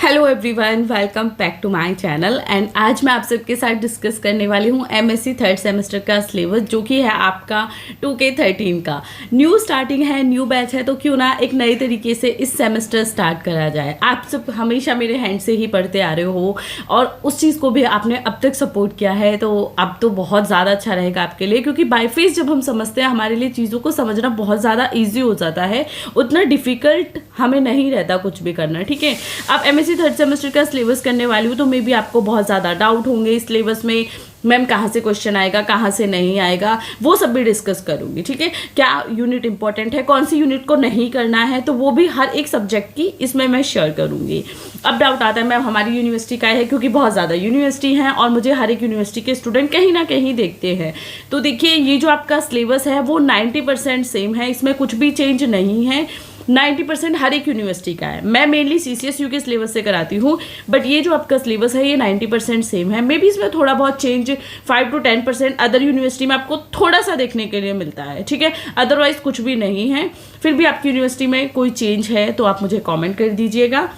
Hello everyone, welcome back to my channel. And आज मैं आप सबके साथ डिस्कस करने वाली हूँ एमएससी थर्ड सेमेस्टर का सिलेबस, जो कि है आपका 2K13 का। न्यू स्टार्टिंग है, न्यू बैच है, तो क्यों ना एक नए तरीके से इस सेमेस्टर स्टार्ट करा जाए। आप सब हमेशा मेरे हैंड से ही पढ़ते आ रहे हो और उस चीज़ को भी आपने अब तक सपोर्ट किया है, तो अब तो बहुत ज़्यादा अच्छा रहेगा आपके लिए, क्योंकि बाय फेस जब हम समझते हैं हमारे लिए चीज़ों को समझना बहुत ज़्यादा ईजी हो जाता है, उतना डिफ़िकल्ट हमें नहीं रहता कुछ भी करना। ठीक है, अब एमएससी थर्ड सेमेस्टर का सिलेबस करने वाली हूँ, तो मे बी आपको बहुत ज़्यादा डाउट होंगे इस सिलेबस में, मैम कहाँ से क्वेश्चन आएगा, कहाँ से नहीं आएगा, वो सब भी डिस्कस करूँगी। ठीक है, क्या यूनिट इंपॉर्टेंट है, कौन सी यूनिट को नहीं करना है, तो वो भी हर एक सब्जेक्ट की इसमें मैं शेयर करूँगी। अब डाउट आता है मैम हमारी यूनिवर्सिटी का है, क्योंकि बहुत ज़्यादा यूनिवर्सिटी हैं और मुझे हर एक यूनिवर्सिटी के स्टूडेंट कहीं ना कहीं देखते हैं। तो देखिए, ये जो आपका सिलेबस है वो 90% सेम है, इसमें कुछ भी चेंज नहीं है। 90% हर एक यूनिवर्सिटी का है। मैं मेनली CCSU के सिलेबस से कराती हूँ, बट ये जो आपका सिलेबस है ये 90% सेम है। मे बी इसमें थोड़ा बहुत चेंज 5 to 10% अदर यूनिवर्सिटी में आपको थोड़ा सा देखने के लिए मिलता है। ठीक है, अदरवाइज कुछ भी नहीं है। फिर भी आपकी यूनिवर्सिटी में कोई चेंज है तो आप मुझे कॉमेंट कर दीजिएगा,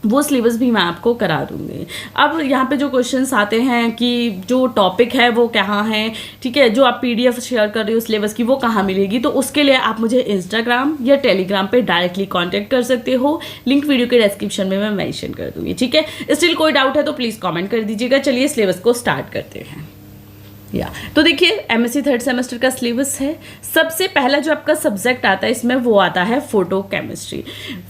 वो सिलेबस भी मैं आपको करा दूंगी। अब यहाँ पे जो क्वेश्चंस आते हैं कि जो टॉपिक है वो कहाँ है, ठीक है, जो आप PDF शेयर कर रहे हो सिलेबस की वो कहाँ मिलेगी, तो उसके लिए आप मुझे इंस्टाग्राम या टेलीग्राम पे डायरेक्टली कांटेक्ट कर सकते हो। लिंक वीडियो के डिस्क्रिप्शन में मैं मेंशन कर दूंगी। ठीक है, स्टिल कोई डाउट है तो प्लीज़ कॉमेंट कर दीजिएगा। चलिए सिलेबस को स्टार्ट करते हैं। तो देखिए, एमएससी थर्ड सेमेस्टर का सिलेबस है। सबसे पहला जो आपका सब्जेक्ट आता है इसमें वो आता है फोटो केमिस्ट्री।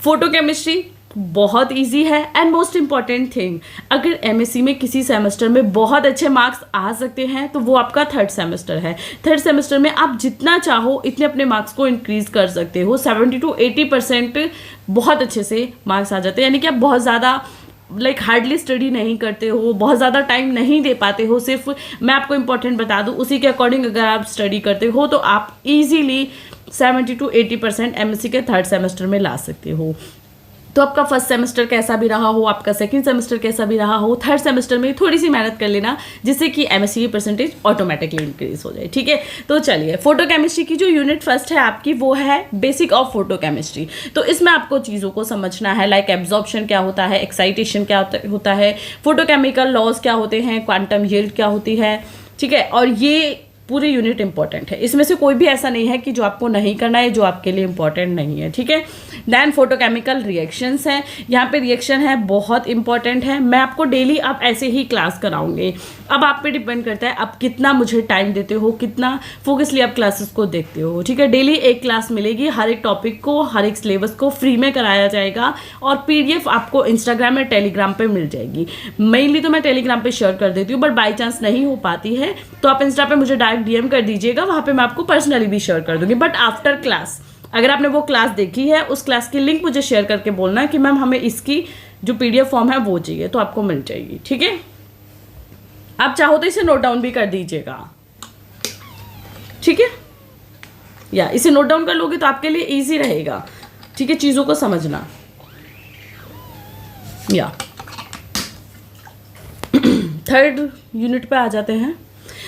फोटो केमिस्ट्री बहुत इजी है एंड मोस्ट इम्पॉर्टेंट थिंग, अगर एमएससी में किसी सेमेस्टर में बहुत अच्छे मार्क्स आ सकते हैं तो वो आपका थर्ड सेमेस्टर है। थर्ड सेमेस्टर में आप जितना चाहो इतने अपने मार्क्स को इंक्रीज कर सकते हो। 70 to 80% बहुत अच्छे से मार्क्स आ जाते हैं, यानी कि आप बहुत ज़्यादा हार्डली स्टडी नहीं करते हो, बहुत ज़्यादा टाइम नहीं दे पाते हो, सिर्फ मैं आपको इंपॉर्टेंट बता दूं उसी के अकॉर्डिंग अगर आप स्टडी करते हो तो आप इजीली 70 to 80% एमएससी के थर्ड सेमेस्टर में ला सकते हो। तो आपका फर्स्ट सेमेस्टर कैसा भी रहा हो, आपका सेकंड सेमेस्टर कैसा भी रहा हो, थर्ड सेमेस्टर में थोड़ी सी मेहनत कर लेना, जिससे कि एमएससी की परसेंटेज ऑटोमेटिकली इंक्रीज हो जाए। ठीक है, तो चलिए, फोटो केमिस्ट्री की जो यूनिट फर्स्ट है आपकी वो है बेसिक ऑफ फोटो केमिस्ट्री। तो इसमें आपको चीज़ों को समझना है, लाइक एब्जॉर्प्शन क्या होता है, एक्साइटेशन क्या होता है, फोटोकेमिकल लॉज क्या होते हैं, क्वांटम यील्ड क्या होती है। ठीक है, और ये पूरी यूनिट इंपॉर्टेंट है, इसमें से कोई भी ऐसा नहीं है कि जो आपको नहीं करना है, जो आपके लिए इंपॉर्टेंट नहीं है। ठीक है, दैन फोटोकेमिकल रिएक्शंस हैं, यहाँ पे रिएक्शन है बहुत इंपॉर्टेंट है। मैं आपको डेली अब ऐसे ही क्लास कराऊंगी। अब आप पे डिपेंड करता है आप कितना मुझे टाइम देते हो, कितना फोकसली आप क्लासेस को देखते हो। ठीक है, डेली एक क्लास मिलेगी, हर एक टॉपिक को, हर एक सिलेबस को फ्री में कराया जाएगा और PDF आपको इंस्टाग्राम या टेलीग्राम पे मिल जाएगी। मेनली तो मैं टेलीग्राम पे शेयर कर देती हूँ, बट बाई चांस नहीं हो पाती है तो आप इंस्टा पे मुझे DM कर दीजिएगा, वहाँ पे मैं आपको पर्सनली भी शेयर कर दूंगी। बट आफ्टर क्लास, अगर आपने वो क्लास देखी है, उस क्लास की लिंक मुझे शेयर करके बोलना है कि मैम हमें इसकी जो PDF फॉर्म है वो चाहिए, तो आपको मिल जाएगी। ठीक है, आप चाहो तो इसे नोट डाउन भी कर दीजिएगा। ठीक है, या इसे नोट डाउन कर लोगे तो आपके लिए इजी रहेगा। ठीक है, चीज़ों को समझना। या थर्ड यूनिट पे आ जाते हैं।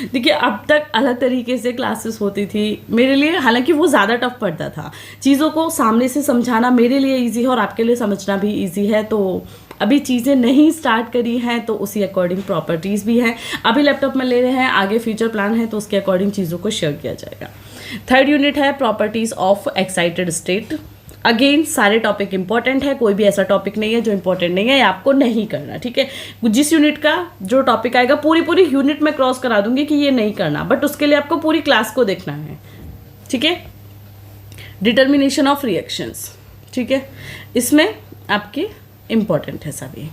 देखिए, अब तक अलग तरीके से क्लासेस होती थी मेरे लिए, हालांकि वो ज़्यादा टफ पड़ता था। चीज़ों को सामने से समझाना मेरे लिए इजी है और आपके लिए समझना भी इजी है। तो अभी चीज़ें नहीं स्टार्ट करी हैं तो उसी अकॉर्डिंग प्रॉपर्टीज़ भी हैं, अभी लैपटॉप में ले रहे हैं, आगे फ्यूचर प्लान है तो उसके अकॉर्डिंग चीज़ों को शेयर किया जाएगा। थर्ड यूनिट है properties of excited state. Again सारे टॉपिक इंपॉर्टेंट है, कोई भी ऐसा टॉपिक नहीं है जो इंपॉर्टेंट नहीं है या आपको नहीं करना। ठीक है, जिस यूनिट का जो टॉपिक आएगा पूरी यूनिट में क्रॉस करा दूंगी कि ये नहीं करना, बट उसके लिए आपको पूरी क्लास को देखना है। ठीक है, डिटर्मिनेशन ऑफ रिएक्शंस, ठीक है, इसमें आपके इंपॉर्टेंट है सभी।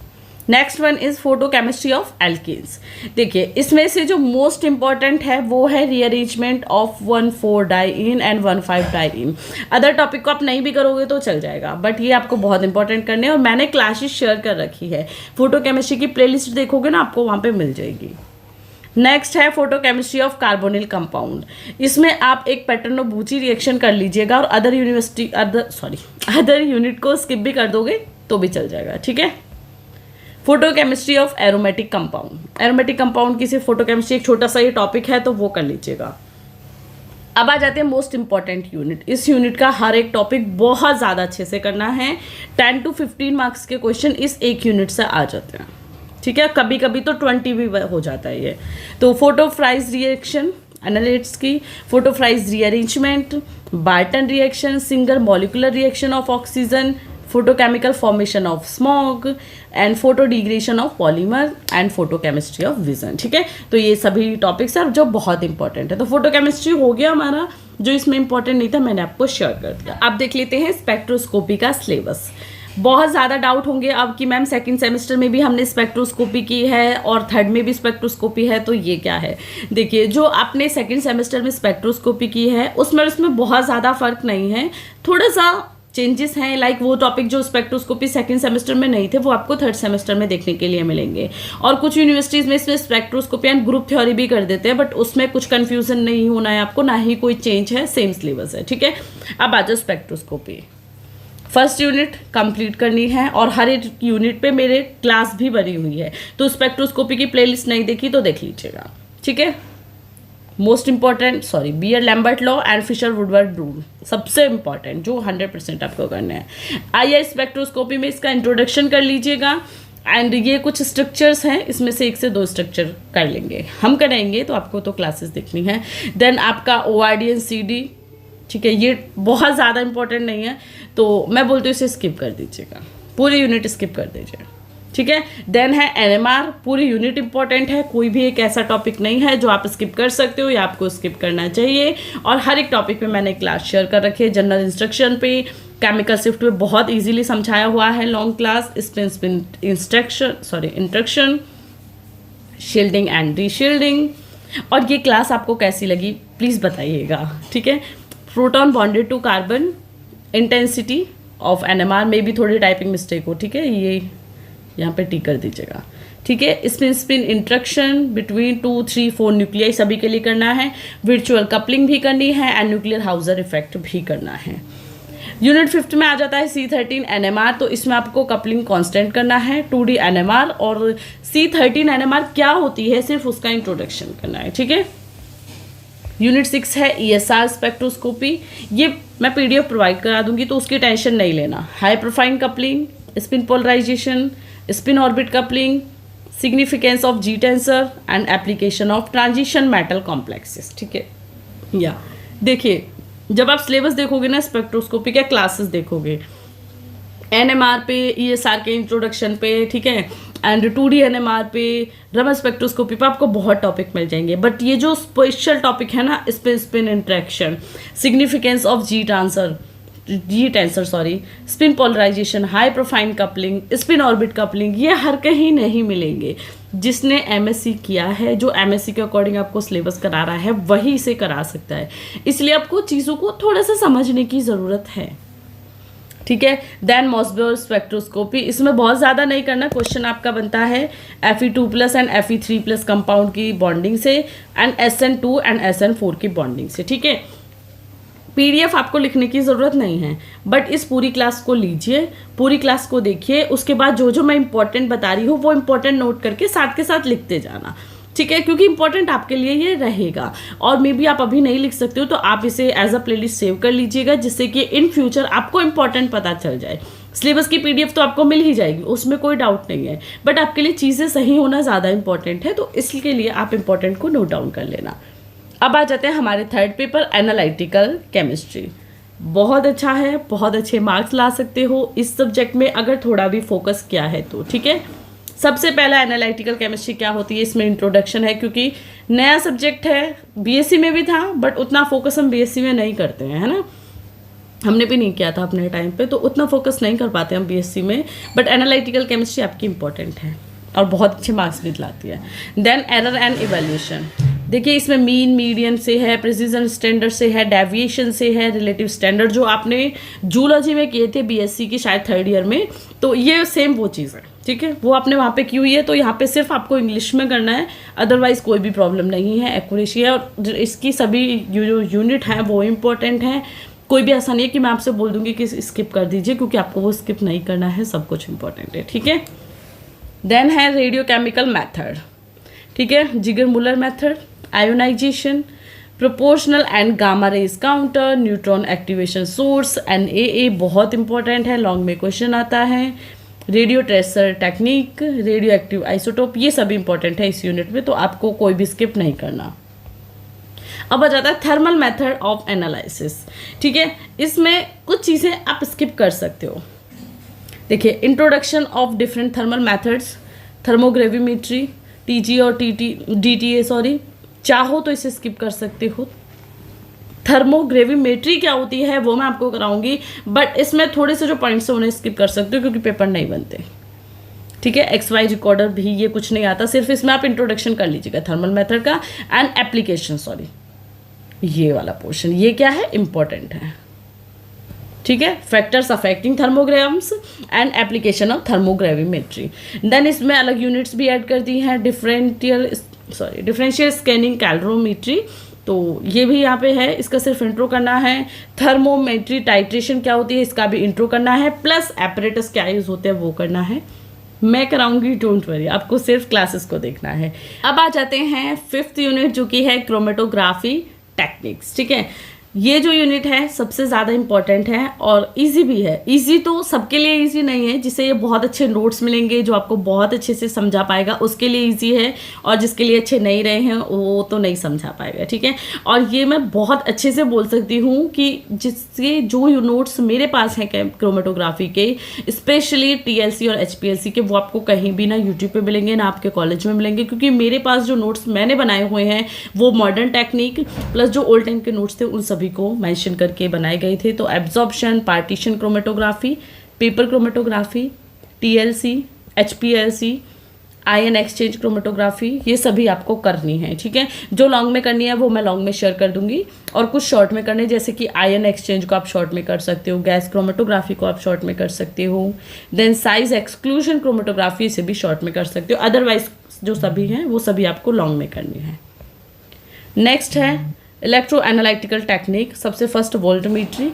Next one is photochemistry of alkenes. देखिए, इसमें से जो मोस्ट इंपॉर्टेंट है वो है रीअरेंजमेंट ऑफ 1,4-डाइईन एंड 1,5-डाइईन। अदर टॉपिक को आप नहीं भी करोगे तो चल जाएगा, बट ये आपको बहुत इंपॉर्टेंट करने हैं और मैंने क्लासेस शेयर कर रखी है। फोटोकेमिस्ट्री की प्लेलिस्ट देखोगे ना, आपको वहाँ पे मिल जाएगी। नेक्स्ट है फोटोकेमिस्ट्री ऑफ कार्बोनिल कंपाउंड। इसमें आप एक पैटर्नो-बूची रिएक्शन कर लीजिएगा और अदर यूनिट को स्किप भी कर दोगे तो भी चल जाएगा। ठीक है, photochemistry of aromatic compound. Aromatic compound की सिर्फ फोटोकेमिस्ट्री एक छोटा सा ये टॉपिक है तो वो कर लीजिएगा। अब आ जाते हैं मोस्ट इंपॉर्टेंट यूनिट। इस यूनिट का हर एक टॉपिक बहुत ज़्यादा अच्छे से करना है। 10 to 15 मार्क्स के क्वेश्चन इस एक यूनिट से आ जाते हैं, ठीक है। कभी कभी तो 20 भी हो जाता है ये। तो फोटो फ्राइज रिएक्शन एनालिटिक्स की, photo fries rearrangement, Barton reaction, single molecular reaction of oxygen, photochemical formation of smog and photo degradation of polymer and photochemistry of vision, ठीक है। तो ये सभी टॉपिक्स हैं जो बहुत इंपॉर्टेंट है। तो फोटोकेमिस्ट्री हो गया हमारा, जो इसमें इंपॉर्टेंट नहीं था मैंने आपको शेयर कर दिया। अब देख लेते हैं स्पेक्ट्रोस्कोपी का सिलेबस। बहुत ज़्यादा डाउट होंगे अब कि मैम सेकंड सेमेस्टर में भी हमने स्पेक्ट्रोस्कोपी की है और थर्ड में भी स्पेक्ट्रोस्कोपी है, तो ये क्या है। देखिए, जो आपने सेकंड सेमेस्टर में स्पेक्ट्रोस्कोपी की है उसमें बहुत ज़्यादा फर्क नहीं है, थोड़ा सा चेंजेस हैं। लाइक वो टॉपिक जो स्पेक्ट्रोस्कोपी सेकंड सेमेस्टर में नहीं थे वो आपको थर्ड सेमेस्टर में देखने के लिए मिलेंगे। और कुछ यूनिवर्सिटीज़ में इसमें स्पेक्ट्रोस्कोपी एंड ग्रुप थ्योरी भी कर देते हैं, बट उसमें कुछ कन्फ्यूजन नहीं होना है आपको, ना ही कोई चेंज है, सेम सिलेबस है, ठीक है। अब आ जाओ स्पेक्ट्रोस्कोपी। फर्स्ट यूनिट कंप्लीट करनी है और हर एक यूनिट पे मेरे क्लास भी बनी हुई है, तो स्पेक्ट्रोस्कोपी की प्लेलिस्ट नहीं देखी तो देख लीजिएगा, ठीक है। Most important Beer Lambert law and Fisher Woodward rule सबसे इंपॉर्टेंट जो 100% आपको करना है। आइए स्पेक्ट्रोस्कोपी में इसका इंट्रोडक्शन कर लीजिएगा। एंड ये कुछ स्ट्रक्चर्स हैं, इसमें से 1 से 2 स्ट्रक्चर कर लेंगे, हम करेंगे तो आपको तो क्लासेस देखनी है। देन आपका ORD एंड CD, ठीक है, ये बहुत ज़्यादा इंपॉर्टेंट नहीं है तो मैं बोलती हूँ इसे स्किप कर दीजिएगा, पूरी यूनिट स्किप कर दीजिए, ठीक है। देन है NMR, पूरी यूनिट इंपॉर्टेंट है, कोई भी एक ऐसा टॉपिक नहीं है जो आप स्किप कर सकते हो या आपको स्किप करना चाहिए। और हर एक टॉपिक पे मैंने क्लास शेयर कर रखी है। जनरल इंस्ट्रक्शन पे, केमिकल शिफ्ट पे बहुत इजीली समझाया हुआ है long class, spin instruction, shielding and reshielding. और ये क्लास आपको कैसी लगी प्लीज़ बताइएगा, ठीक है। Proton bonded to carbon, intensity of NMR में भी थोड़ी टाइपिंग मिस्टेक हो, ठीक है, ये यहाँ पे टिक कर दीजिएगा, ठीक है। स्पिन इंट्रैक्शन बिटवीन 2, 3, 4 न्यूक्लियाई सभी के लिए करना है। वर्चुअल कपलिंग भी करनी है एंड न्यूक्लियर हाउजर इफेक्ट भी करना है। यूनिट 5 में आ जाता है C13 NMR, तो इसमें आपको कपलिंग कांस्टेंट करना है, 2D NMR और C13 NMR क्या होती है सिर्फ उसका इंट्रोडक्शन करना है, ठीक है। यूनिट 6 है ESR स्पेक्ट्रोस्कोपी, ये मैं PDF प्रोवाइड करा दूंगी तो उसकी टेंशन नहीं लेना। Hyperfine coupling, spin polarization, spin orbit coupling, significance of G tensor and application of transition metal complexes, ठीक है। या देखिए, जब आप सिलेबस देखोगे ना स्पेक्ट्रोस्कोपी के क्लासेस देखोगे, NMR पे, ESR के इंट्रोडक्शन पे, ठीक है, एंड 2D NMR पे, रमन स्पेक्ट्रोस्कोपी पे आपको बहुत टॉपिक मिल जाएंगे। बट ये जो स्पेशल टॉपिक है ना, spin interaction, significance of G tensor, spin polarization, hyperfine coupling, spin orbit coupling, ये हर कहीं नहीं मिलेंगे। जिसने MSc किया है, जो MSc के अकॉर्डिंग आपको सिलेबस करा रहा है, वही इसे करा सकता है। इसलिए आपको चीज़ों को थोड़ा सा समझने की ज़रूरत है, ठीक है। देन मॉसबेयर स्पेक्ट्रोस्कोपी, इसमें बहुत ज़्यादा नहीं करना, क्वेश्चन आपका बनता है Fe2+ एंड Fe3+ कंपाउंड की बॉन्डिंग से एंड SN2 एंड SN4 की बॉन्डिंग से, ठीक है। PDF आपको लिखने की ज़रूरत नहीं है, बट इस पूरी क्लास को लीजिए, पूरी क्लास को देखिए, उसके बाद जो जो मैं इंपॉर्टेंट बता रही हूँ वो इंपॉर्टेंट नोट करके साथ के साथ लिखते जाना, ठीक है, क्योंकि इंपॉर्टेंट आपके लिए ये रहेगा। और मे बी आप अभी नहीं लिख सकते हो तो आप इसे एज अ प्लेलिस्ट सेव कर लीजिएगा, जिससे कि इन फ्यूचर आपको इंपॉर्टेंट पता चल जाए। सिलेबस की PDF तो आपको मिल ही जाएगी, उसमें कोई डाउट नहीं है, बट आपके लिए चीज़ें सही होना ज़्यादा इंपॉर्टेंट है, तो इसके लिए आप इंपॉर्टेंट को नोट डाउन कर लेना। अब आ जाते हैं हमारे थर्ड पेपर एनालिटिकल केमिस्ट्री। बहुत अच्छा है, बहुत अच्छे मार्क्स ला सकते हो इस सब्जेक्ट में अगर थोड़ा भी फोकस किया है तो, ठीक है। सबसे पहला एनालिटिकल केमिस्ट्री क्या होती है, इसमें इंट्रोडक्शन है, क्योंकि नया सब्जेक्ट है, BSc में भी था बट उतना फोकस हम BSc में नहीं करते हैं, है ना, हमने भी नहीं किया था अपने टाइम पे, तो उतना फोकस नहीं कर पाते हम BSc में। बट एनालिटिकल केमिस्ट्री आपकी इंपॉर्टेंट है और बहुत अच्छे मार्क्स भी दिलाती है। देन एरर एंड इवैल्यूएशन, देखिए इसमें मीन मीडियन से है, प्रिसीजन स्टैंडर्ड से है, डेविएशन से है, रिलेटिव स्टैंडर्ड जो आपने जूलॉजी में किए थे BSc की शायद 3rd ईयर में, तो ये सेम वो चीज़ है, ठीक है, वो आपने वहाँ पे की हुई है, तो यहाँ पे सिर्फ आपको इंग्लिश में करना है, अदरवाइज कोई भी प्रॉब्लम नहीं है, एक्यूरेसी है। और इसकी सभी जो यूनिट हैं वो इम्पोर्टेंट हैं, कोई भी ऐसा नहीं है कि मैं आपसे बोल दूंगी कि स्किप कर दीजिए, क्योंकि आपको वो स्किप नहीं करना है, सब कुछ इंपॉर्टेंट है, ठीक है। देन है रेडियो केमिकल मैथड, ठीक है, Geiger Muller method, ionization, proportional and gamma rays counter, neutron activation source, NAA बहुत इंपॉर्टेंट है, लॉन्ग में क्वेश्चन आता है, radio tracer technique, radioactive isotope, ये सभी इंपॉर्टेंट है इस यूनिट में, तो आपको कोई भी स्किप नहीं करना। अब आ जाता है थर्मल मेथड ऑफ एनालिसिस। ठीक है, इसमें कुछ चीज़ें आप स्किप कर सकते हो। देखिए, introduction of different thermal methods, thermogravimetry, TG और DTA सॉरी, चाहो तो इसे स्किप कर सकते हो। थर्मोग्रेविमेट्री क्या होती है वो मैं आपको कराऊंगी, बट इसमें थोड़े से जो पॉइंट्स हैं उन्हें स्किप कर सकते हो क्योंकि पेपर नहीं बनते। ठीक है, XY रिकॉर्डर भी ये कुछ नहीं आता, सिर्फ इसमें आप इंट्रोडक्शन कर लीजिएगा थर्मल मेथड का एंड एप्लीकेशन, सॉरी ये वाला पोर्शन, ये क्या है, इंपॉर्टेंट है। ठीक है, factors affecting thermograms and application of thermogravimetry. Then इसमें अलग यूनिट्स भी ऐड कर दी हैं, डिफरेंशियल स्कैनिंग कैलरोमेट्री, तो ये भी यहाँ पे है, इसका सिर्फ इंट्रो करना है। थर्मोमेट्री टाइट्रेशन क्या होती है इसका भी इंट्रो करना है, प्लस एपरेटस क्या यूज होते हैं वो करना है, मैं कराऊंगी, डोंट वरी, आपको सिर्फ क्लासेस को देखना है। अब आ जाते हैं 5th यूनिट जो कि है क्रोमेटोग्राफी टेक्निक्स। ठीक है, ये जो यूनिट है सबसे ज़्यादा इंपॉर्टेंट है और इजी भी है। इजी तो सबके लिए इजी नहीं है, जिसे ये बहुत अच्छे नोट्स मिलेंगे जो आपको बहुत अच्छे से समझा पाएगा उसके लिए इजी है, और जिसके लिए अच्छे नहीं रहे हैं वो तो नहीं समझा पाएगा। ठीक है, और ये मैं बहुत अच्छे से बोल सकती हूँ कि जिससे जो नोट्स मेरे पास हैं क्रोमेटोग्राफी के, स्पेशली TLC और HPLC के, वो आपको कहीं भी ना यूट्यूब पे मिलेंगे ना आपके कॉलेज में मिलेंगे, क्योंकि मेरे पास जो नोट्स मैंने बनाए हुए हैं वो मॉडर्न टेक्निक प्लस जो ओल्ड टाइम के नोट्स थे उन सभी को मेंशन करके बनाए गए थे। तो absorption, partition chromatography, paper chromatography, TLC, HPLC, ion exchange chromatography, ये सभी आपको करनी है। ठीक है, जो लॉन्ग में करनी है वो मैं लॉन्ग में शेयर कर दूंगी, और कुछ शॉर्ट में करने, जैसे कि आयन एक्सचेंज को आप शॉर्ट में कर सकते हो, गैस क्रोमेटोग्राफी को आप शॉर्ट में कर सकते हो, देन साइज एक्सक्लूजन क्रोमेटोग्राफी से भी शॉर्ट में कर सकते हो। अदरवाइज जो सभी हैं वो सभी आपको लॉन्ग में करनी है। नेक्स्ट है इलेक्ट्रो एनालिटिकल टेक्निक, सबसे फर्स्ट वोल्टमीट्री।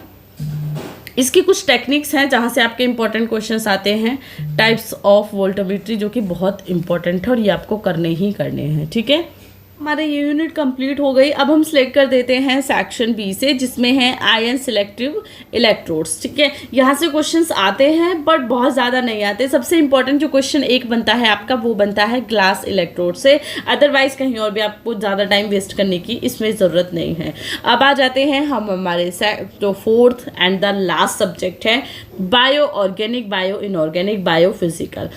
इसकी कुछ टेक्निक्स हैं जहाँ से आपके इंपॉर्टेंट क्वेश्चंस आते हैं, टाइप्स ऑफ वोल्टमीट्री, जो कि बहुत इंपॉर्टेंट है और ये आपको करने ही करने हैं। ठीक है, हमारे ये यूनिट कंप्लीट हो गई। अब हम सिलेक्ट कर देते हैं सेक्शन बी से, जिसमें है आयन सिलेक्टिव इलेक्ट्रोड्स। ठीक है, यहाँ से क्वेश्चंस आते हैं बट बहुत ज़्यादा नहीं आते। सबसे इंपॉर्टेंट जो क्वेश्चन एक बनता है आपका वो बनता है ग्लास इलेक्ट्रोड से, अदरवाइज कहीं और भी आपको ज़्यादा टाइम वेस्ट करने की इसमें ज़रूरत नहीं है। अब आ जाते हैं हम हमारे जो 4th and the last subject है bio organic, bio inorganic, bio physical.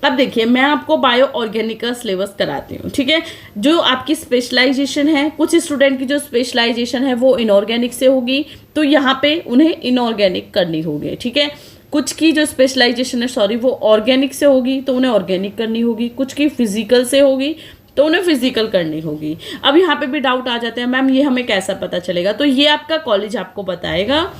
अब देखिए, मैं आपको बायो ऑर्गेनिक का सिलेबस कराती हूँ। ठीक है, जो आपकी स्पेशलाइजेशन है, कुछ स्टूडेंट की जो स्पेशलाइजेशन है वो इनऑर्गेनिक से होगी, तो यहाँ पे उन्हें इनऑर्गेनिक करनी होगी। ठीक है, कुछ की जो स्पेशलाइजेशन है सॉरी वो ऑर्गेनिक से होगी तो उन्हें ऑर्गेनिक करनी होगी, कुछ की फिजिकल से होगी तो उन्हें फिजिकल करनी होगी। अब यहाँ पे भी डाउट आ जाते हैं, मैम ये हमें कैसा पता चलेगा? तो ये आपका कॉलेज आपको बताएगा।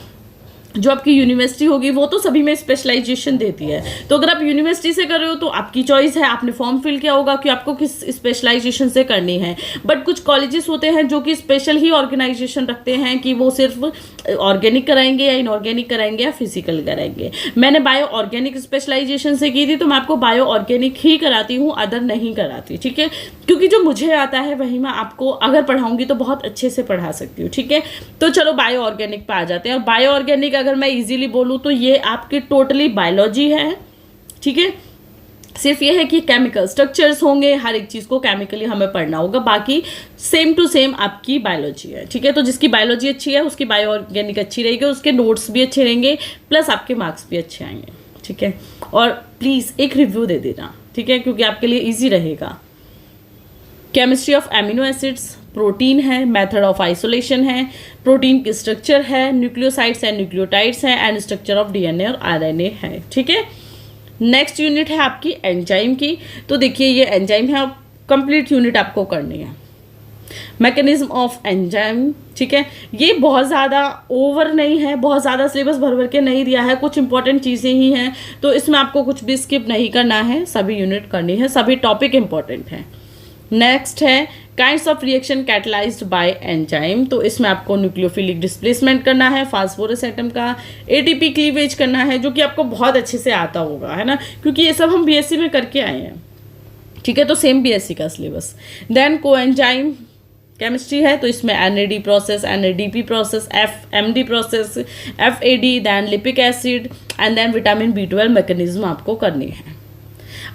जो आपकी यूनिवर्सिटी होगी वो तो सभी में स्पेशलाइजेशन देती है, तो अगर आप यूनिवर्सिटी से कर रहे हो तो आपकी चॉइस है, आपने फॉर्म फिल किया होगा कि आपको किस स्पेशलाइजेशन से करनी है। बट कुछ कॉलेजेस होते हैं जो कि स्पेशल ही ऑर्गेनाइजेशन रखते हैं कि वो सिर्फ ऑर्गेनिक कराएंगे या इनऑर्गेनिक कराएंगे या फिजिकल कराएंगे। मैंने बायो ऑर्गेनिक स्पेशलाइजेशन से की थी तो मैं आपको बायो ऑर्गेनिक ही कराती हूँ, अदर नहीं कराती। ठीक है, क्योंकि जो मुझे आता है वही मैं आपको अगर पढ़ाऊंगी तो बहुत अच्छे से पढ़ा सकती हूँ। ठीक है, तो चलो बायो ऑर्गेनिक पे आ जाते हैं। और बायो ऑर्गेनिक अगर मैं इजीली बोलूँ तो ये आपकी टोटली बायोलॉजी है। ठीक है, सिर्फ ये है कि केमिकल स्ट्रक्चर्स होंगे, हर एक चीज़ को केमिकली हमें पढ़ना होगा, बाकी सेम टू सेम आपकी बायोलॉजी है। ठीक है, तो जिसकी बायोलॉजी अच्छी है उसकी बायो ऑर्गेनिक अच्छी रहेगी, उसके नोट्स भी अच्छे रहेंगे, प्लस आपके मार्क्स भी अच्छे आएंगे। ठीक है, और प्लीज़ एक रिव्यू दे देना। ठीक है, क्योंकि आपके लिए ईजी रहेगा। Chemistry of amino acids, protein है, मेथड ऑफ आइसोलेशन है, प्रोटीन की स्ट्रक्चर है, न्यूक्लियोसाइड्स एंड न्यूक्लियोटाइड्स हैं, एंड स्ट्रक्चर ऑफ डीएनए और आरएनए है। ठीक है, नेक्स्ट यूनिट है आपकी एंजाइम की। तो देखिए ये एंजाइम है, कंप्लीट यूनिट आपको करनी है। Mechanism of enzyme. ठीक है, ये बहुत ज़्यादा ओवर नहीं है, बहुत ज़्यादा सिलेबस भर भर के नहीं दिया है, कुछ इंपॉर्टेंट चीज़ें ही हैं, तो इसमें आपको कुछ भी स्किप नहीं करना है, सभी यूनिट करनी है, सभी टॉपिक इंपॉर्टेंट हैं। नेक्स्ट है kinds of reaction catalysed bye enzyme. तो इसमें आपको न्यूक्लियोफिलिक डिस्प्लेसमेंट करना है, फास्फोरस एटम का, एटीपी क्लीवेज करना है, जो कि आपको बहुत अच्छे से आता होगा, है ना, क्योंकि ये सब हम बीएससी में करके आए हैं। ठीक है, तो सेम बीएससी का सिलेबस। देन कोएंजाइम केमिस्ट्री है तो इसमें NAD process, NADP process, FMD process, FAD, then lipoic acid and then vitamin B12 mechanism आपको करनी है।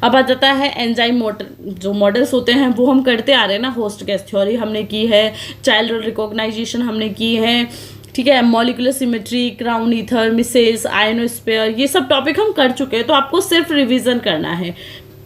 अब आ जाता है एंजाइम जो मॉडल्स होते हैं वो हम करते आ रहे हैं ना, होस्ट गैस थ्योरी हमने की है, चाइल्ड रिकॉग्नाइजेशन हमने की है, ठीक है, molecular symmetry, crown ether, micelles, ionosphere, ये सब टॉपिक हम कर चुके हैं। तो आपको सिर्फ रिवीजन करना है।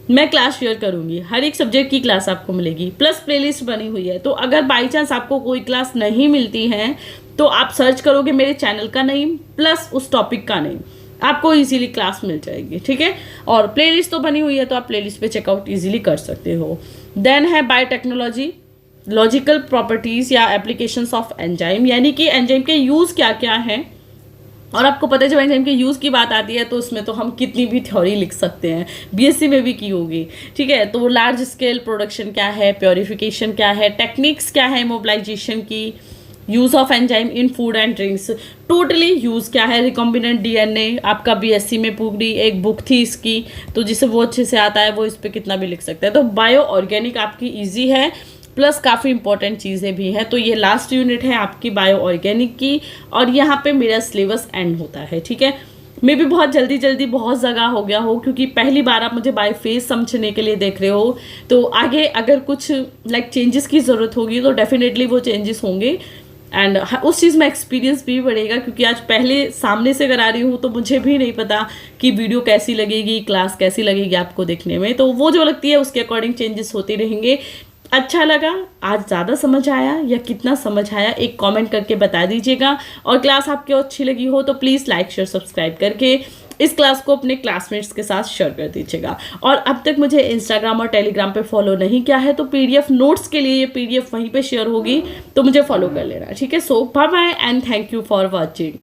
मैं क्लास शेयर करूंगी, हर एक सब्जेक्ट की क्लास आपको मिलेगी, प्लस प्लेलिस्ट बनी हुई है। तो अगर बाई चांस आपको कोई क्लास नहीं मिलती है तो आप सर्च करोगे मेरे चैनल का नेम प्लस उस टॉपिक का नेम, आपको इजीली क्लास मिल जाएगी, ठीक है। और प्लेलिस्ट तो बनी हुई है तो आप प्लेलिस्ट पे चेकआउट इजीली कर सकते हो। देन है बायोटेक्नोलॉजी, लॉजिकल प्रॉपर्टीज या एप्लीकेशंस ऑफ एंजाइम, यानी कि एंजाइम के यूज क्या क्या हैं। और आपको पता है जब एंजाइम के यूज़ की बात आती है तो उसमें तो हम कितनी भी थ्योरी लिख सकते हैं, BSc में भी की होगी, ठीक है। तो लार्ज स्केल प्रोडक्शन क्या है, प्योरिफिकेशन क्या है, टेक्निक्स क्या है मोबिलाइजेशन की, use of enzyme in food and drinks, totally use क्या है, रिकॉम्बिनेंट DNA आपका BSc में पूरी एक बुक थी इसकी, तो जिसे वो अच्छे से आता है वो इस पर कितना भी लिख सकता है। तो बायो ऑर्गेनिक आपकी ईजी है, प्लस काफ़ी इंपॉर्टेंट चीज़ें भी हैं। तो ये लास्ट यूनिट है आपकी बायो ऑर्गेनिक की, और यहाँ पे मेरा सिलेबस एंड होता है, ठीक है। मे भी बहुत जल्दी बहुत जगह हो गया हो, क्योंकि पहली बार आप मुझे बाय फेस समझने के लिए देख रहे हो, तो आगे अगर कुछ चेंजेस की ज़रूरत होगी तो डेफिनेटली वो चेंजेस होंगे। एंड उस चीज़ में एक्सपीरियंस भी बढ़ेगा, क्योंकि आज पहले सामने से करा रही हूँ तो मुझे भी नहीं पता कि वीडियो कैसी लगेगी, क्लास कैसी लगेगी आपको देखने में। तो वो जो लगती है उसके अकॉर्डिंग चेंजेस होते रहेंगे। अच्छा लगा, आज ज़्यादा समझ आया या कितना समझ आया, एक कमेंट करके बता दीजिएगा। और क्लास आपको अच्छी लगी हो तो प्लीज़ लाइक शेयर सब्सक्राइब करके इस क्लास को अपने क्लासमेट्स के साथ शेयर कर दीजिएगा। और अब तक मुझे इंस्टाग्राम और टेलीग्राम पे फॉलो नहीं किया है तो PDF नोट्स के लिए ये PDF वहीं पे शेयर होगी, तो मुझे फॉलो कर लेना, ठीक है। So bye bye and thank you for watching.